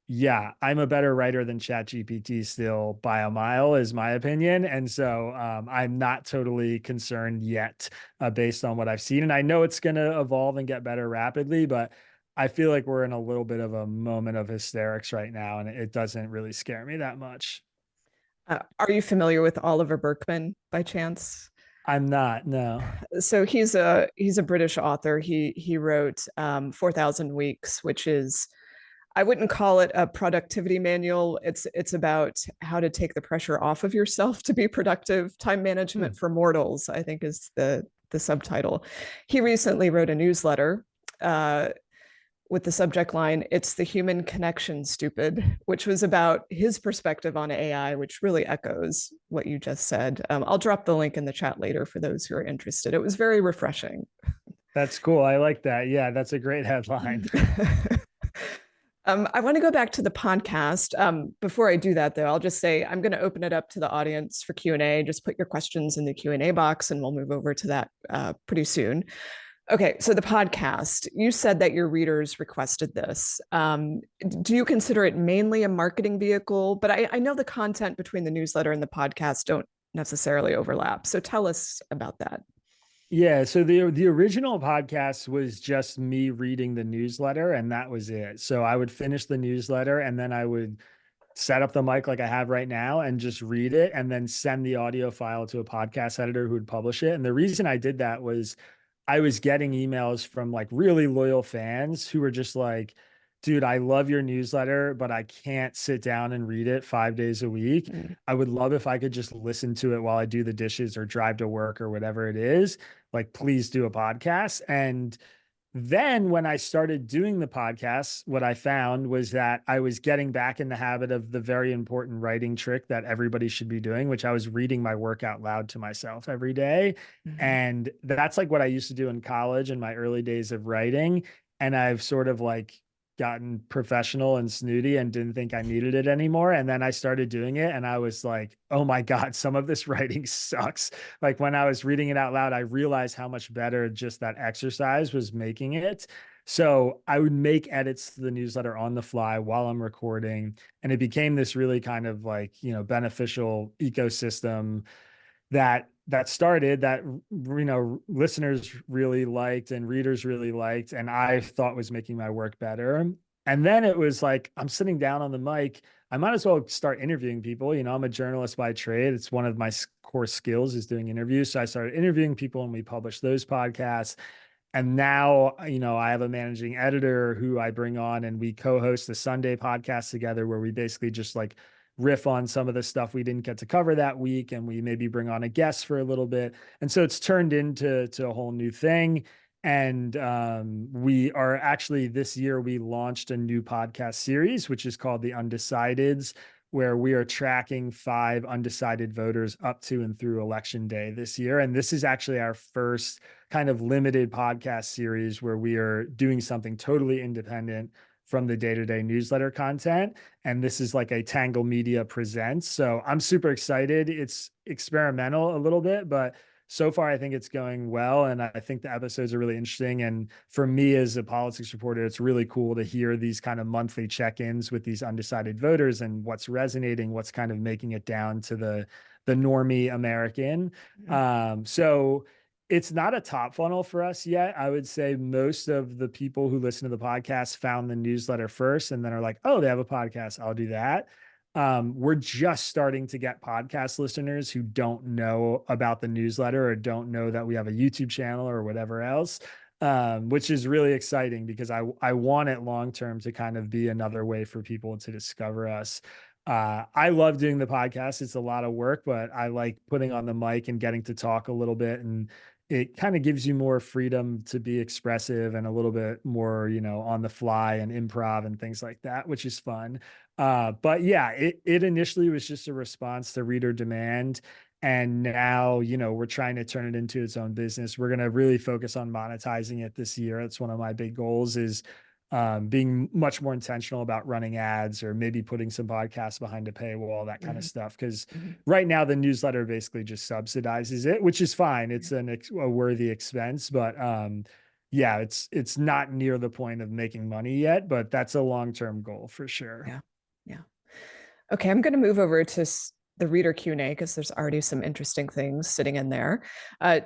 yeah, I'm a better writer than ChatGPT still by a mile, is my opinion. And so I'm not totally concerned yet based on what I've seen. And I know it's going to evolve and get better rapidly, but I feel like we're in a little bit of a moment of hysterics right now, and it doesn't really scare me that much. Are you familiar with Oliver Burkeman by chance? I'm not, no. So he's a British author. He wrote 4,000 Weeks, which is, I wouldn't call it a productivity manual. It's about how to take the pressure off of yourself to be productive. Time Hmm. management for mortals, I think, is the subtitle. He recently wrote a newsletter uh, with the subject line, "It's the human connection, stupid," which was about his perspective on AI, which really echoes what you just said. I'll drop the link in the chat later for those who are interested. It was very refreshing. That's cool. I like that. Yeah, that's a great headline. I want to go back to the podcast. Before I do that, though, I'll just say I'm going to open it up to the audience for Q&A. Just put your questions in the Q&A box, and we'll move over to that pretty soon. Okay, so the podcast, you said that your readers requested this. Do you consider it mainly a marketing vehicle? But I know the content between the newsletter and the podcast don't necessarily overlap. So tell us about that. Yeah, so the original podcast was just me reading the newsletter and that was it. So I would finish the newsletter and then I would set up the mic like I have right now and just read it and then send the audio file to a podcast editor who would publish it. And the reason I did that was I was getting emails from like really loyal fans who were just like, dude, I love your newsletter, but I can't sit down and read it 5 days a week. Mm. I would love if I could just listen to it while I do the dishes or drive to work or whatever it is. Like, please do a podcast. And then when I started doing the podcast, what I found was that I was getting back in the habit of the very important writing trick that everybody should be doing, which I was reading my work out loud to myself every day. Mhm. And that's like what I used to do in college in my early days of writing. And I've sort of like gotten professional and snooty and didn't think I needed it anymore. And then I started doing it and I was like, oh my God, some of this writing sucks. Like when I was reading it out loud, I realized how much better just that exercise was making it. So I would make edits to the newsletter on the fly while I'm recording. And it became this really kind of like, beneficial ecosystem that started that listeners really liked and readers really liked and I thought was making my work better. And then it was like I'm sitting down on the mic, I might as well start interviewing people. I'm a journalist by trade. It's one of my core skills is doing interviews. So I started interviewing people and we published those podcasts. And now, I have a managing editor who I bring on and we co-host the Sunday podcast together where we basically just like riff on some of the stuff we didn't get to cover that week. And we maybe bring on a guest for a little bit. And so it's turned into a whole new thing. And we are actually this year, we launched a new podcast series, which is called The Undecideds, where we are tracking 5 undecided voters up to and through election day this year. And this is actually our first kind of limited podcast series where we are doing something totally independent from the day-to-day newsletter content. And this is like a Tangle Media presents. So I'm super excited. It's experimental a little bit, but so far, I think it's going well. And I think the episodes are really interesting. And for me as a politics reporter, it's really cool to hear these kind of monthly check-ins with these undecided voters and what's resonating, what's kind of making it down to the normie American. Yeah. So it's not a top funnel for us yet. I would say most of the people who listen to the podcast found the newsletter first and then are like, oh, they have a podcast, I'll do that. We're just starting to get podcast listeners who don't know about the newsletter or don't know that we have a YouTube channel or whatever else, which is really exciting because I want it long term to kind of be another way for people to discover us. I love doing the podcast. It's a lot of work, but I like putting on the mic and getting to talk a little bit, and it kind of gives you more freedom to be expressive and a little bit more, on the fly and improv and things like that, which is fun. But yeah, it initially was just a response to reader demand. And now, we're trying to turn it into its own business. We're going to really focus on monetizing it this year. That's one of my big goals is being much more intentional about running ads or maybe putting some podcasts behind a paywall, that kind of Mhm. stuff. Because Mhm. right now the newsletter basically just subsidizes it, which is fine. It's a worthy expense, but yeah, it's not near the point of making money yet, but that's a long-term goal for sure. Yeah. Yeah. Okay, I'm going to move over to the reader Q&A because there's already some interesting things sitting in there.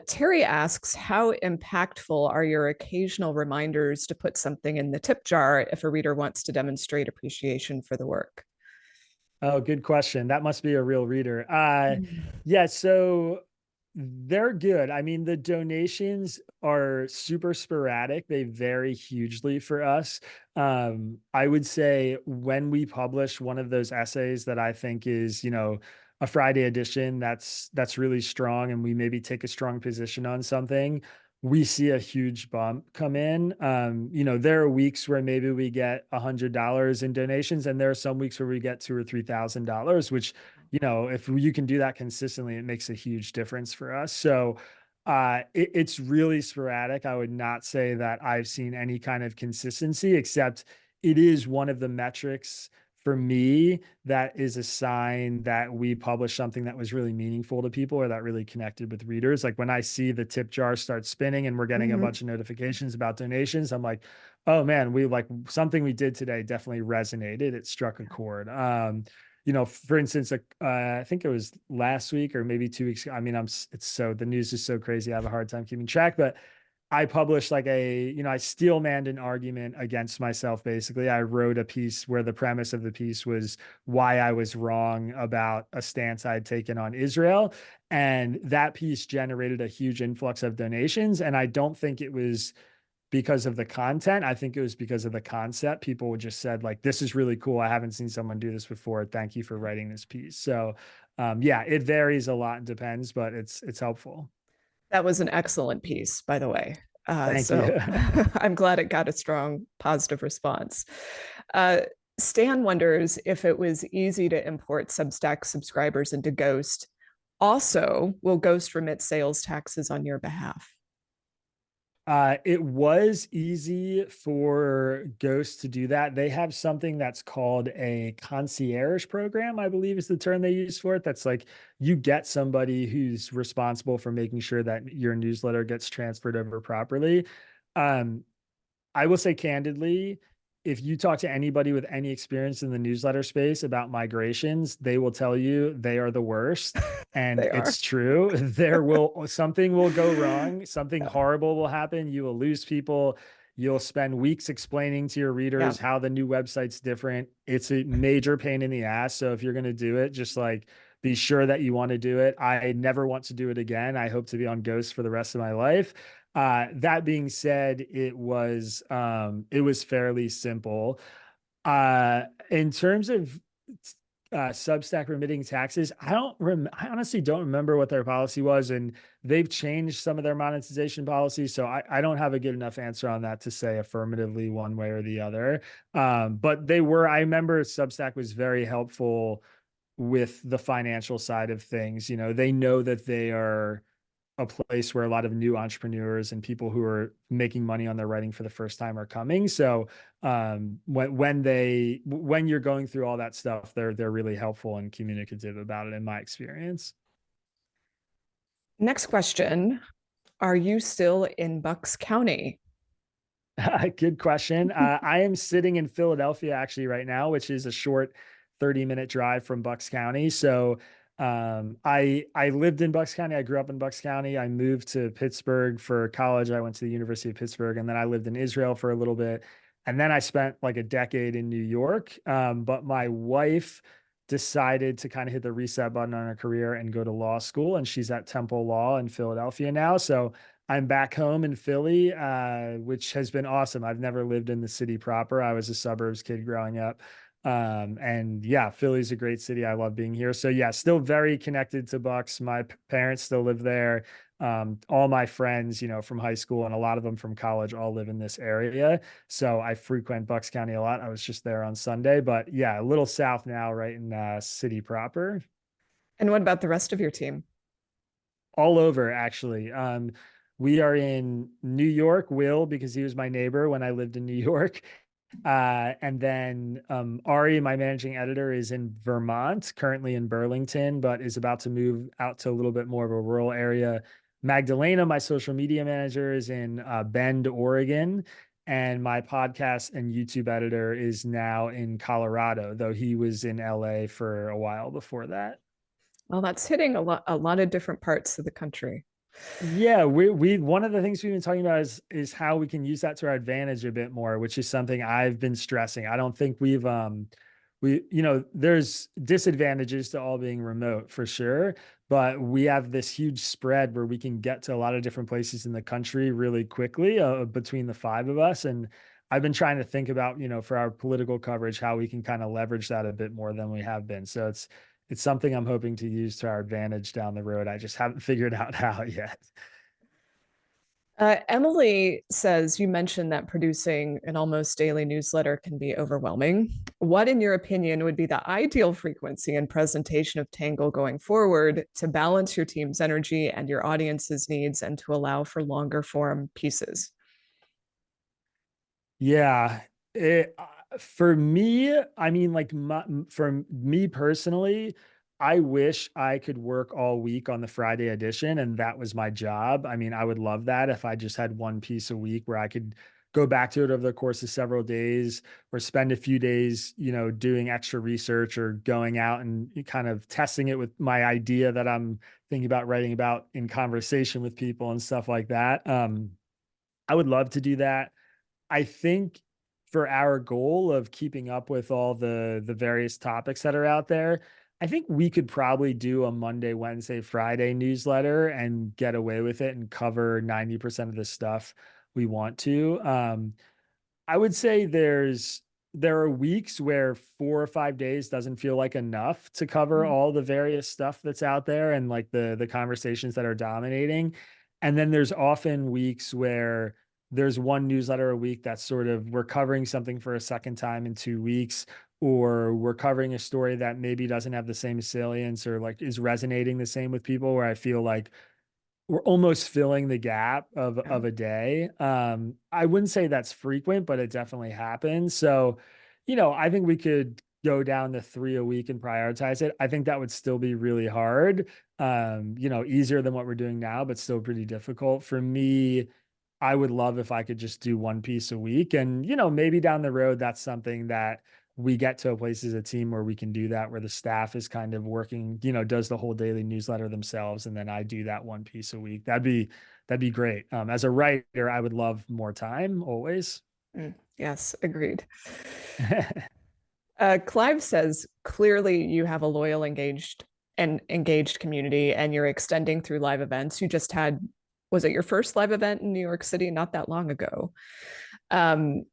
Terry asks, how impactful are your occasional reminders to put something in the tip jar if a reader wants to demonstrate appreciation for the work? Oh, good question. That must be a real reader. Mm. Yeah, so they're good. I mean, the donations are super sporadic. They vary hugely for us. I would say when we publish one of those essays that I think is, a Friday edition that's really strong, and we maybe take a strong position on something, we see a huge bump come in. There are weeks where maybe we get $100 in donations, and there are some weeks where we get $2,000 or $3,000, which, if you can do that consistently, it makes a huge difference for us. So it's really sporadic. I would not say that I've seen any kind of consistency, except it is one of the metrics for me that is a sign that we published something that was really meaningful to people or that really connected with readers. Like when I see the tip jar start spinning and we're getting a Mhm. bunch of notifications about donations, I'm like, oh man, we like something we did today definitely resonated. It struck a chord. For instance, I think it was last week or maybe 2 weeks ago. I mean, the news is so crazy. I have a hard time keeping track, but I published like I steel manned an argument against myself. Basically, I wrote a piece where the premise of the piece was why I was wrong about a stance I'd taken on Israel. And that piece generated a huge influx of donations. And I don't think it was because of the content. I think it was because of the concept. People just said, like, this is really cool. I haven't seen someone do this before. Thank you for writing this piece. So yeah, it varies a lot and depends, but it's helpful. That was an excellent piece, by the way. Thank you. So I'm glad it got a strong positive response. Uh, Stan wonders if it was easy to import Substack subscribers into Ghost. Also, will Ghost remit sales taxes on your behalf? It was easy for Ghost to do that. They have something that's called a concierge program, I believe is the term they use for it. That's like you get somebody who's responsible for making sure that your newsletter gets transferred over properly. Um, I will say candidly, if you talk to anybody with any experience in the newsletter space about migrations, they will tell you they are the worst. And They are. it's true. Something will go wrong, something horrible will happen. You will lose people. You'll spend weeks explaining to your Yeah. readers how the new website's different. It's a major pain in the ass. So if you're going to do it, just like be sure that you want to do it. I never want to do it again. I hope to be on Ghost for the rest of my life. That being said, it was fairly simple. In terms of Substack remitting taxes, I honestly don't remember what their policy was, and they've changed some of their monetization policies. So I don't have a good enough answer on that to say affirmatively one way or the other. But I remember Substack was very helpful with the financial side of things. They know that they are a place where a lot of new entrepreneurs and people who are making money on their writing for the first time are coming. So when you're going through all that stuff, they're really helpful and communicative about it in my experience. Next question. Are you still in Bucks County? Good question. I am sitting in Philadelphia actually right now, which is a short 30-minute drive from Bucks County. So I lived in Bucks County. I grew up in Bucks County. I moved to Pittsburgh for college. I went to the University of Pittsburgh, and then I lived in Israel for a little bit. And then I spent like a decade in New York. But my wife decided to kind of hit the reset button on her career and go to law school, and she's at Temple Law in Philadelphia now. So I'm back home in Philly, which has been awesome. I've never lived in the city proper. I was a suburbs kid growing up. And yeah, Philly's a great city. I love being here. So yeah, still very connected to Bucks. My parents still live there. All my friends, from high school and a lot of them from college all live in this area. So I frequent Bucks County a lot. I was just there on Sunday, but yeah, a little south now, right in city proper. And what about the rest of your team? All over actually. We are in New York, Will, because he was my neighbor when I lived in New York. And then Ari, my managing editor, is in Vermont, currently in Burlington, but is about to move out to a little bit more of a rural area. Magdalena, my social media manager, is in Bend, Oregon. And my podcast and YouTube editor is now in Colorado, though he was in LA for a while before that. Well, that's hitting a lot of different parts of the country. Yeah, we one of the things we've been talking about is how we can use that to our advantage a bit more, which is something I've been stressing. I don't think there's disadvantages to all being remote for sure, but we have this huge spread where we can get to a lot of different places in the country really quickly, between the five of us. And I've been trying to think about, for our political coverage, how we can kind of leverage that a bit more than we have been. So it's something I'm hoping to use to our advantage down the road. I just haven't figured out how yet. Emily says you mentioned that producing an almost daily newsletter can be overwhelming. What, in your opinion, would be the ideal frequency and presentation of Tangle going forward to balance your team's energy and your audience's needs and to allow for longer form pieces? Yeah. For me, I mean, like for me personally, I wish I could work all week on the Friday edition and that was my job. I mean, I would love that if I just had one piece a week where I could go back to it over the course of several days or spend a few days, doing extra research or going out and kind of testing it with my idea that I'm thinking about writing about in conversation with people and stuff like that. I would love to do that. I think for our goal of keeping up with all the various topics that are out there, I think we could probably do a Monday, Wednesday, Friday newsletter and get away with it and cover 90% of the stuff we want to. I would say there are weeks where 4 or 5 days doesn't feel like enough to cover Mm. all the various stuff that's out there and like the conversations that are dominating. And then there's often weeks where there's one newsletter a week that's sort of we're covering something for a second time in 2 weeks, or we're covering a story that maybe doesn't have the same salience or like is resonating the same with people where I feel like we're almost filling the gap Yeah. of a day. I wouldn't say that's frequent, but it definitely happens. So, I think we could go down to 3 a week and prioritize it. I think that would still be really hard. Easier than what we're doing now, but still pretty difficult. For me, I would love if I could just do one piece a week. And, maybe down the road, that's something that we get to a place as a team where we can do that, where the staff is kind of working, does the whole daily newsletter themselves. And then I do that one piece a week. That'd be great. As a writer, I would love more time always. Yes, agreed. Clive says clearly you have a loyal, engaged community, and you're extending through live events. You just had, was it your first live event in New York City not that long ago? Um,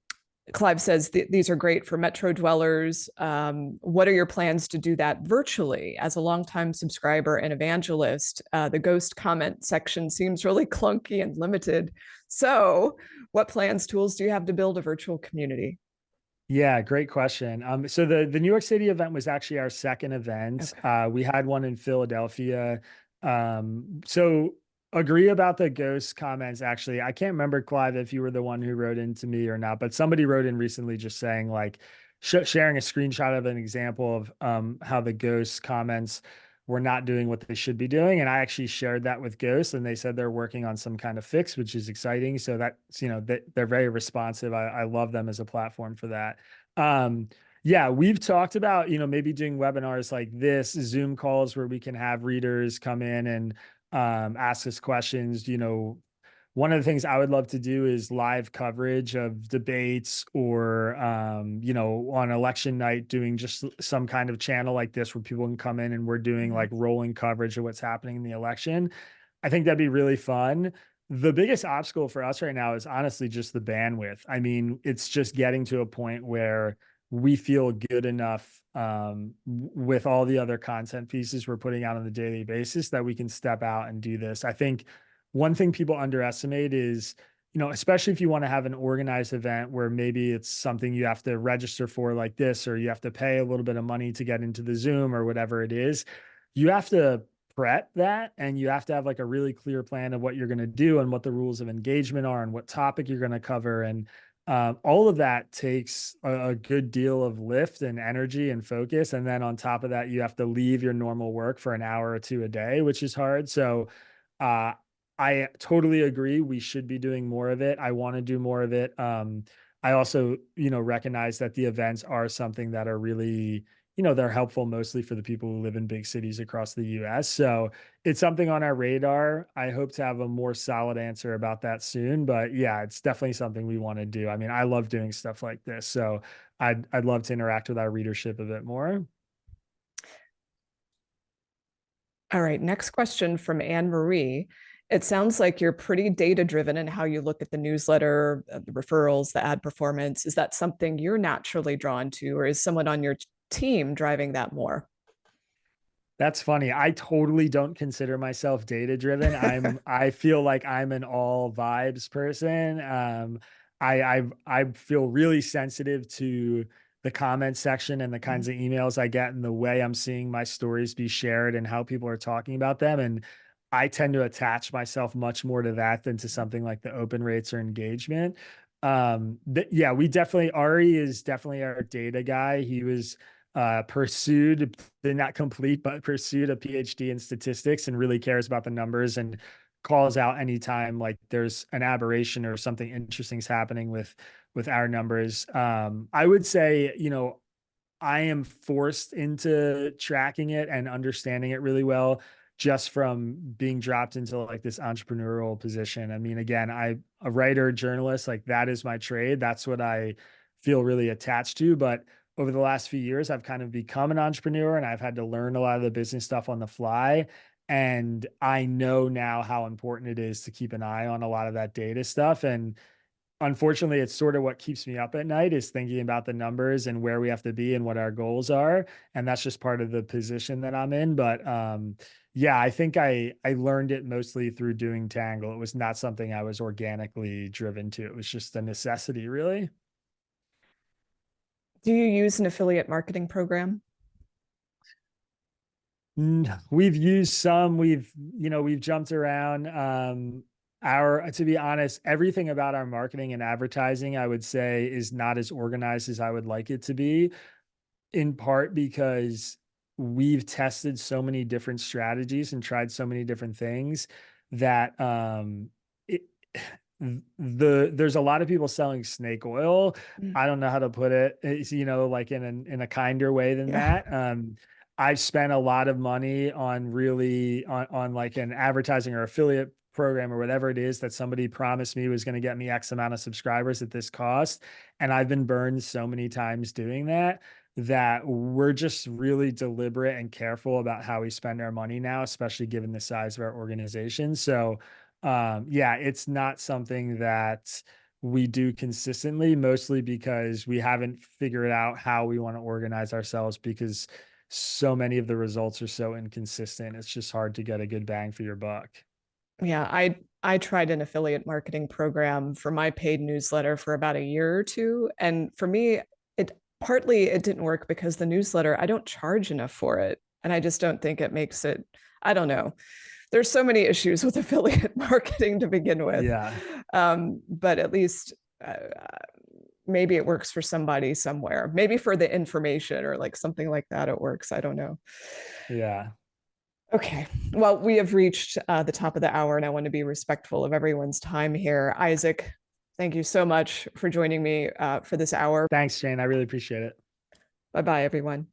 Clive says these are great for Metro dwellers. What are your plans to do that virtually? As a longtime subscriber and evangelist, the ghost comment section seems really clunky and limited. So, what plans, tools do you have to build a virtual community? Yeah, great question. So the New York City event was actually our second event. Okay. We had one in Philadelphia. So agree about the ghost comments. Actually, I can't remember, Clive, if you were the one who wrote into me or not, but somebody wrote in recently just saying like sharing a screenshot of an example of how the ghost comments were not doing what they should be doing. And I actually shared that with Ghost, and they said they're working on some kind of fix, which is exciting. So that's, they're very responsive. I love them as a platform for that. Yeah, we've talked about, maybe doing webinars like this, Zoom calls where we can have readers come in and ask us questions. One of the things I would love to do is live coverage of debates, or, on election night, doing just some kind of channel like this where people can come in and we're doing like rolling coverage of what's happening in the election. I think that'd be really fun. The biggest obstacle for us right now is honestly just the bandwidth. I mean, it's just getting to a point where we feel good enough with all the other content pieces we're putting out on a daily basis that we can step out and do this. I think one thing people underestimate is, especially if you want to have an organized event where maybe it's something you have to register for like this, or you have to pay a little bit of money to get into the Zoom or whatever it is, you have to prep that, and you have to have like a really clear plan of what you're going to do and what the rules of engagement are and what topic you're going to cover. And all of that takes a good deal of lift and energy and focus. And then on top of that, you have to leave your normal work for an hour or two a day, which is hard. So, uh, I totally agree. We should be doing more of it. I want to do more of it. I also, recognize that the events are something that are really, they're helpful mostly for the people who live in big cities across the US. So it's something on our radar. I hope to have a more solid answer about that soon. But yeah, it's definitely something we want to do. I mean, I love doing stuff like this. So I'd love to interact with our readership a bit more. All right, next question from Anne Marie. It sounds like you're pretty data driven in how you look at the newsletter, the referrals, the ad performance. Is that something you're naturally drawn to, or is someone on your team driving that more? That's funny. I totally don't consider myself data driven. I feel like I'm an all vibes person. I feel really sensitive to the comment section and the kinds of emails I get and the way I'm seeing my stories be shared and how people are talking about them. And I tend to attach myself much more to that than to something like the open rates or engagement. Yeah, we definitely, Ari is definitely our data guy. He was pursued, did not complete, but pursued a PhD in statistics and really cares about the numbers and calls out anytime like there's an aberration or something interesting is happening with our numbers. I would say, I am forced into tracking it and understanding it really well just from being dropped into like this entrepreneurial position. I mean, again, a writer, journalist, like that is my trade. That's what I feel really attached to. But over the last few years, I've kind of become an entrepreneur and I've had to learn a lot of the business stuff on the fly. And I know now how important it is to keep an eye on a lot of that data stuff. And unfortunately, it's sort of what keeps me up at night, is thinking about the numbers and where we have to be and what our goals are. And that's just part of the position that I'm in. But yeah, I think I learned it mostly through doing Tangle. It was not something I was organically driven to. It was just a necessity, really. Do you use an affiliate marketing program? We've used some, we've jumped around. To be honest, everything about our marketing and advertising, I would say, is not as organized as I would like it to be, in part because we've tested so many different strategies and tried so many different things that it, there's a lot of people selling snake oil. I don't know how to put it. It's, like in a kinder way than Yeah. that. I've spent a lot of money on really on like an advertising or affiliate program or whatever it is that somebody promised me was going to get me X amount of subscribers at this cost. And I've been burned so many times doing that, that we're just really deliberate and careful about how we spend our money now, especially given the size of our organization. So, yeah, it's not something that we do consistently, mostly because we haven't figured out how we want to organize ourselves, because so many of the results are so inconsistent. It's just hard to get a good bang for your buck. Yeah, I tried an affiliate marketing program for my paid newsletter for about a year or two, and for me, it didn't work because the newsletter, I don't charge enough for it, and I just don't think it makes it. I don't know. There's so many issues with affiliate marketing to begin with, Yeah. but at least maybe it works for somebody somewhere. Maybe for the information or like something like that, it works. I don't know. Yeah. Okay. Well, we have reached the top of the hour, and I want to be respectful of everyone's time here. Isaac, thank you so much for joining me for this hour. Thanks, Jane. I really appreciate it. Bye bye, everyone.